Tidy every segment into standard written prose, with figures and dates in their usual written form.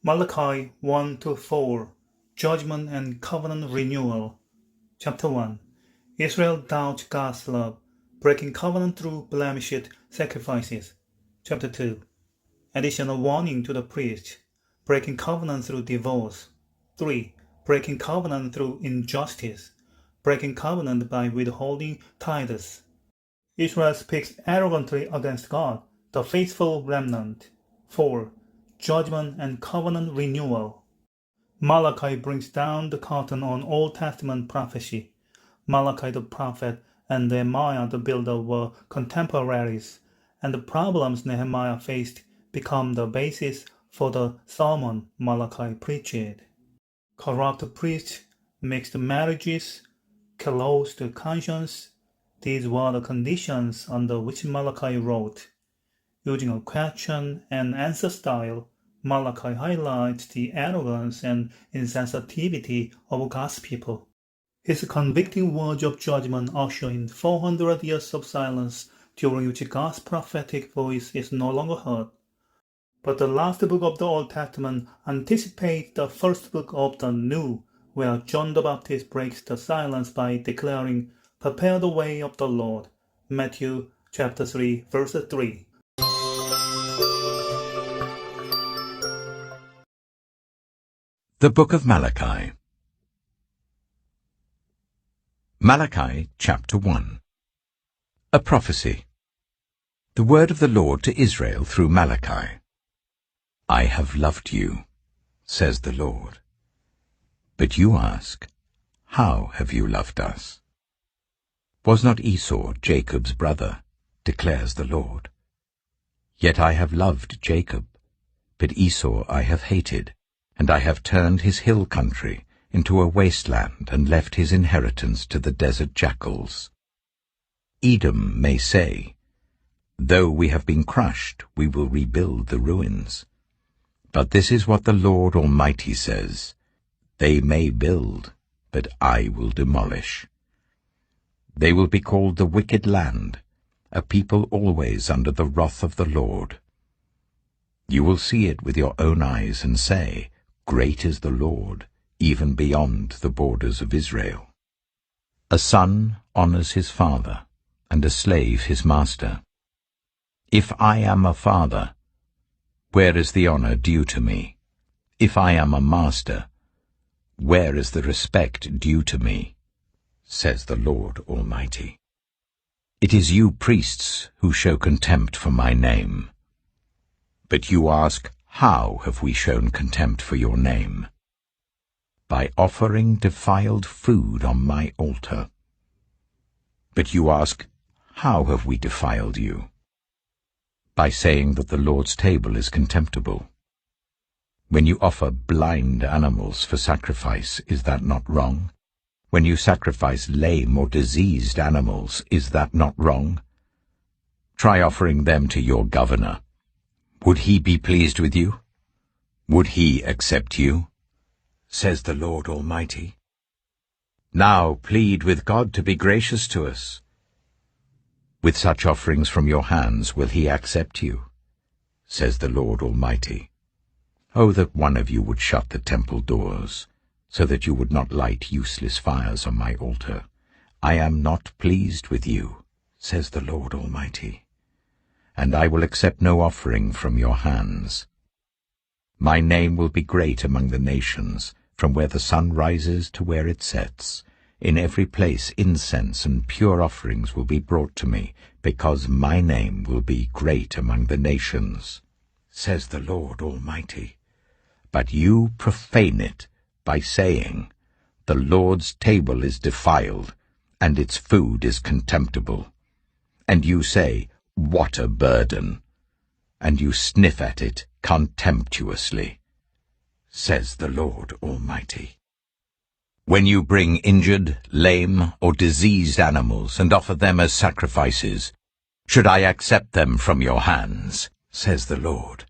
Malachi 1-4 Judgment and Covenant Renewal. Chapter 1 Israel doubts God's love, breaking covenant through blemished sacrifices. Chapter 2 Additional warning to the priest, breaking covenant through divorce. 3. Breaking covenant through injustice, breaking covenant by withholding tithes. Israel speaks arrogantly against God, the faithful remnant. 4. Judgment and covenant renewal. Malachi brings down the curtain on Old Testament prophecy. Malachi the prophet and Nehemiah the builder were contemporaries, and the problems Nehemiah faced become the basis for the sermon Malachi preached. Corrupt priests, mixed marriages, closed conscience, these were the conditions under which Malachi wrote. Using a question and answer style, Malachi highlights the arrogance and insensitivity of God's people. His convicting words of judgment usher in 400 years of silence during which God's prophetic voice is no longer heard. But the last book of the Old Testament anticipates the first book of the New, where John the Baptist breaks the silence by declaring, "Prepare the way of the Lord." Matthew chapter 3, verse 3. The Book of Malachi. Malachi chapter 1. A prophecy. The word of the Lord to Israel through Malachi. I have loved you, says the Lord. But you ask, how have you loved us? Was not Esau Jacob's brother, declares the Lord. Yet I have loved Jacob, but Esau I have hated, and I have turned his hill country into a wasteland and left his inheritance to the desert jackals. Edom may say, though we have been crushed, we will rebuild the ruins. But this is what the Lord Almighty says, they may build, but I will demolish. They will be called the wicked land, a people always under the wrath of the Lord. You will see it with your own eyes and say, great is the Lord, even beyond the borders of Israel. A son honors his father, and a slave his master. If I am a father, where is the honor due to me? If I am a master, where is the respect due to me? Says the Lord Almighty. It is you priests who show contempt for my name. But you ask, how have we shown contempt for your name? By offering defiled food on my altar. But you ask, how have we defiled you? By saying that the Lord's table is contemptible. When you offer blind animals for sacrifice, is that not wrong? When you sacrifice lame or diseased animals, is that not wrong? Try offering them to your governor. Would he be pleased with you? Would he accept you? Says the Lord Almighty. Now plead with God to be gracious to us. With such offerings from your hands will he accept you, says the Lord Almighty. Oh, that one of you would shut the temple doors, so that you would not light useless fires on my altar. I am not pleased with you, says the Lord Almighty. And I will accept no offering from your hands. My name will be great among the nations, from where the sun rises to where it sets. In every place incense and pure offerings will be brought to me, because my name will be great among the nations, says the Lord Almighty. But you profane it by saying, the Lord's table is defiled, and its food is contemptible. And you say, what a burden! And you sniff at it contemptuously, says the Lord Almighty. When you bring injured, lame, or diseased animals and offer them as sacrifices, should I accept them from your hands, says the Lord?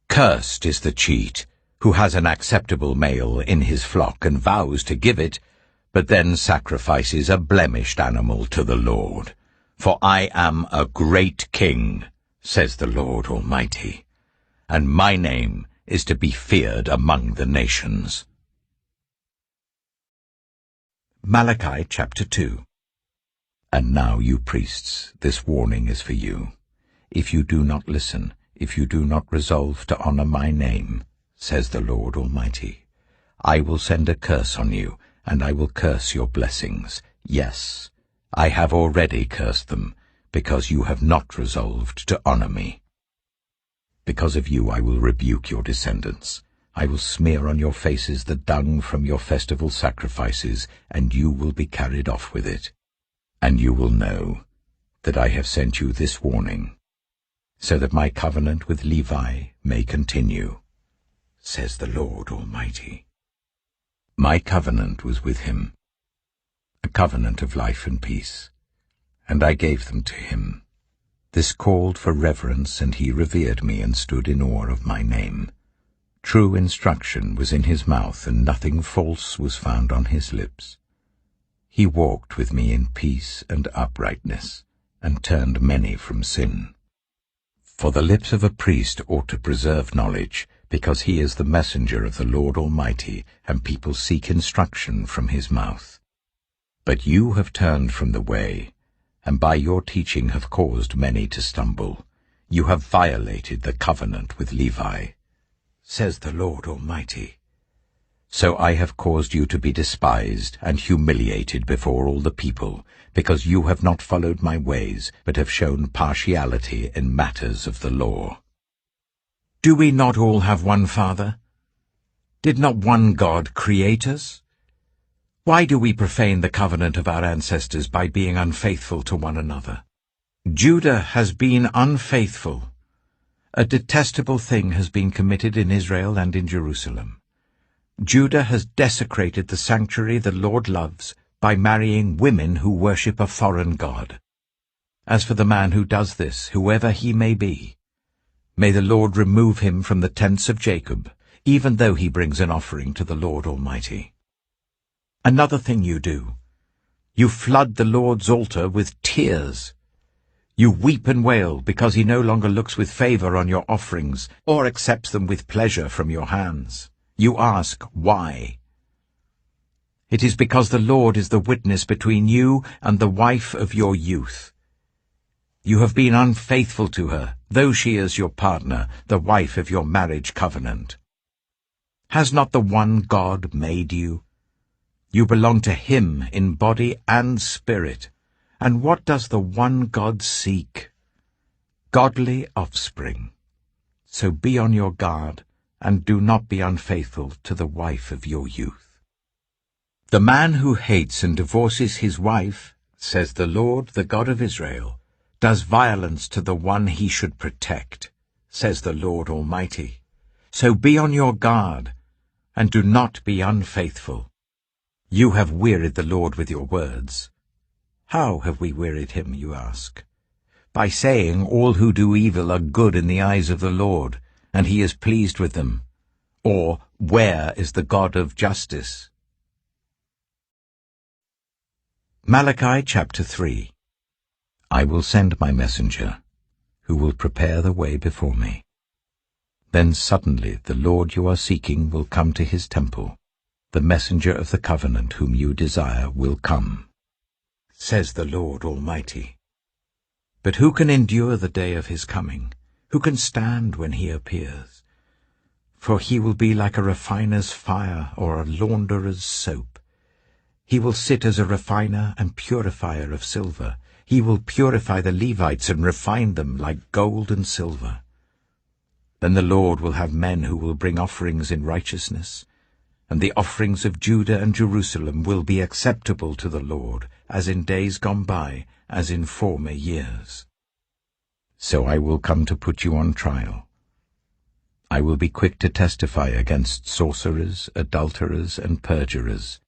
Cursed is the cheat, who has an acceptable male in his flock and vows to give it, but then sacrifices a blemished animal to the Lord. For I am a great king, says the Lord Almighty, and my name is to be feared among the nations. Malachi chapter 2. And now, you priests, this warning is for you. If you do not listen, if you do not resolve to honor my name, says the Lord Almighty, I will send a curse on you, and I will curse your blessings. Yes, I have already cursed them, because you have not resolved to honor me. Because of you I will rebuke your descendants. I will smear on your faces the dung from your festival sacrifices, and you will be carried off with it. And you will know that I have sent you this warning, so that my covenant with Levi may continue, says the Lord Almighty. My covenant was with him, a covenant of life and peace, and I gave them to him. This called for reverence, and he revered me and stood in awe of my name. True instruction was in his mouth, and nothing false was found on his lips. He walked with me in peace and uprightness, and turned many from sin. For the lips of a priest ought to preserve knowledge, because he is the messenger of the Lord Almighty, and people seek instruction from his mouth. But you have turned from the way, and by your teaching have caused many to stumble. You have violated the covenant with Levi, says the Lord Almighty. So I have caused you to be despised and humiliated before all the people, because you have not followed my ways, but have shown partiality in matters of the law. Do we not all have one Father? Did not one God create us? Why do we profane the covenant of our ancestors by being unfaithful to one another? Judah has been unfaithful. A detestable thing has been committed in Israel and in Jerusalem. Judah has desecrated the sanctuary the Lord loves by marrying women who worship a foreign god. As for the man who does this, whoever he may be, may the Lord remove him from the tents of Jacob, even though he brings an offering to the Lord Almighty. Another thing you do, you flood the Lord's altar with tears. You weep and wail because he no longer looks with favor on your offerings or accepts them with pleasure from your hands. You ask, why? It is because the Lord is the witness between you and the wife of your youth. You have been unfaithful to her, though she is your partner, the wife of your marriage covenant. Has not the one God made you? You belong to him in body and spirit. And what does the one God seek? Godly offspring. So be on your guard, and do not be unfaithful to the wife of your youth. The man who hates and divorces his wife, says the Lord, the God of Israel, does violence to the one he should protect, says the Lord Almighty. So be on your guard, and do not be unfaithful. You have wearied the Lord with your words. How have we wearied him, you ask? By saying all who do evil are good in the eyes of the Lord, and he is pleased with them. Or, where is the God of justice? Malachi chapter 3. I will send my messenger, who will prepare the way before me. Then suddenly the Lord you are seeking will come to his temple. The messenger of the covenant whom you desire will come, says the Lord Almighty. But who can endure the day of his coming? Who can stand when he appears? For he will be like a refiner's fire or a launderer's soap. He will sit as a refiner and purifier of silver. He will purify the Levites and refine them like gold and silver. Then the Lord will have men who will bring offerings in righteousness, and the offerings of Judah and Jerusalem will be acceptable to the Lord, as in days gone by, as in former years. So I will come to put you on trial. I will be quick to testify against sorcerers, adulterers, and perjurers,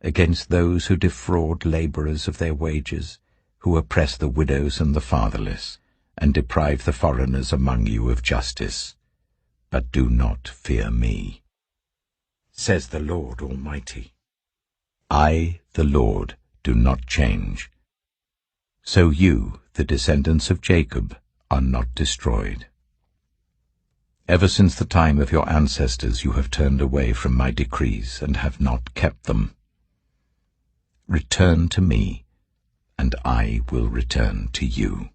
against those who defraud laborers of their wages, who oppress the widows and the fatherless, and deprive the foreigners among you of justice. But do not fear me, says the Lord Almighty. I, the Lord, do not change. So you, the descendants of Jacob, are not destroyed. Ever since the time of your ancestors you have turned away from my decrees and have not kept them. Return to me, and I will return to you,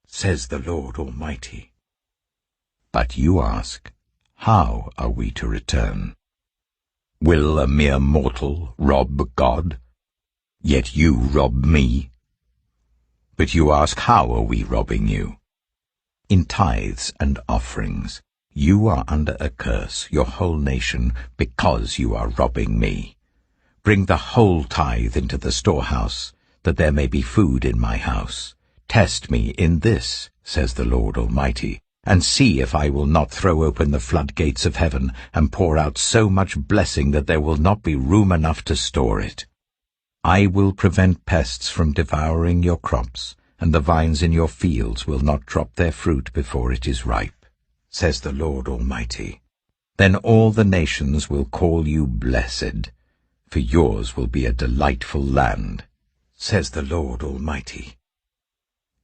says the Lord Almighty. But you ask, how are we to return? Will a mere mortal rob God? Yet you rob me. But you ask, how are we robbing you? In tithes and offerings, you are under a curse, your whole nation, because you are robbing me. Bring the whole tithe into the storehouse, that there may be food in my house. Test me in this, says the Lord Almighty, and see if I will not throw open the floodgates of heaven and pour out so much blessing that there will not be room enough to store it. I will prevent pests from devouring your crops, and the vines in your fields will not drop their fruit before it is ripe, says the Lord Almighty. Then all the nations will call you blessed, for yours will be a delightful land, says the Lord Almighty.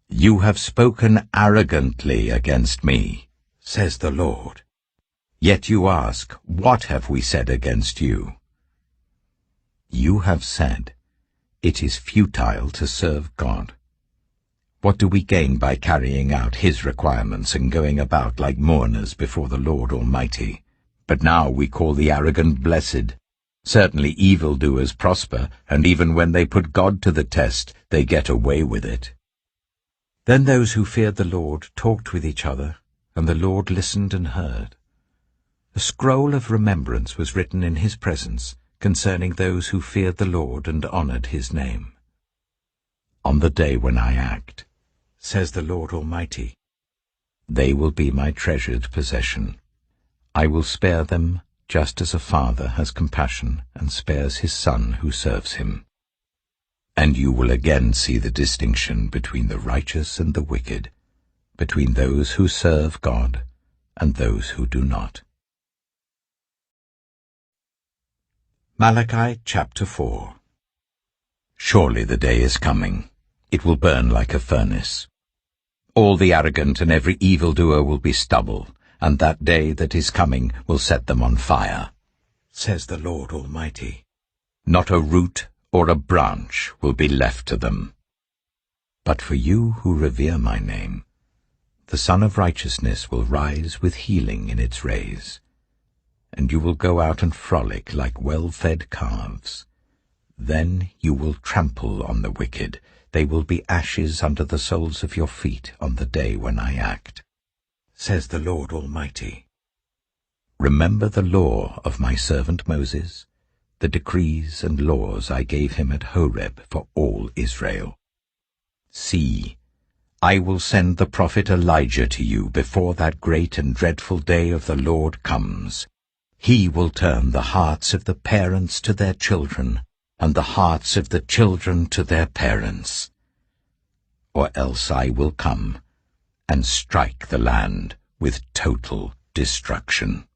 You have spoken arrogantly against me, says the Lord. Yet you ask, what have we said against you? You have said, it is futile to serve God. What do we gain by carrying out his requirements and going about like mourners before the Lord Almighty? But now we call the arrogant blessed. Certainly evildoers prosper, and even when they put God to the test, they get away with it. Then those who feared the Lord talked with each other, and the Lord listened and heard. A scroll of remembrance was written in his presence concerning those who feared the Lord and honored his name. On the day when I act, says the Lord Almighty, they will be my treasured possession. I will spare them just as a father has compassion and spares his son who serves him. And you will again see the distinction between the righteous and the wicked, between those who serve God and those who do not. Malachi chapter 4. Surely the day is coming. It will burn like a furnace. All the arrogant and every evildoer will be stubble, and that day that is coming will set them on fire, says the Lord Almighty. Not a root or a branch will be left to them. But for you who revere my name, the Sun of Righteousness will rise with healing in its rays, and you will go out and frolic like well-fed calves. Then you will trample on the wicked. They will be ashes under the soles of your feet on the day when I act, says the Lord Almighty. Remember the law of my servant Moses, the decrees and laws I gave him at Horeb for all Israel. See, I will send the prophet Elijah to you before that great and dreadful day of the Lord comes. He will turn the hearts of the parents to their children, and the hearts of the children to their parents. Or else I will come and strike the land with total destruction.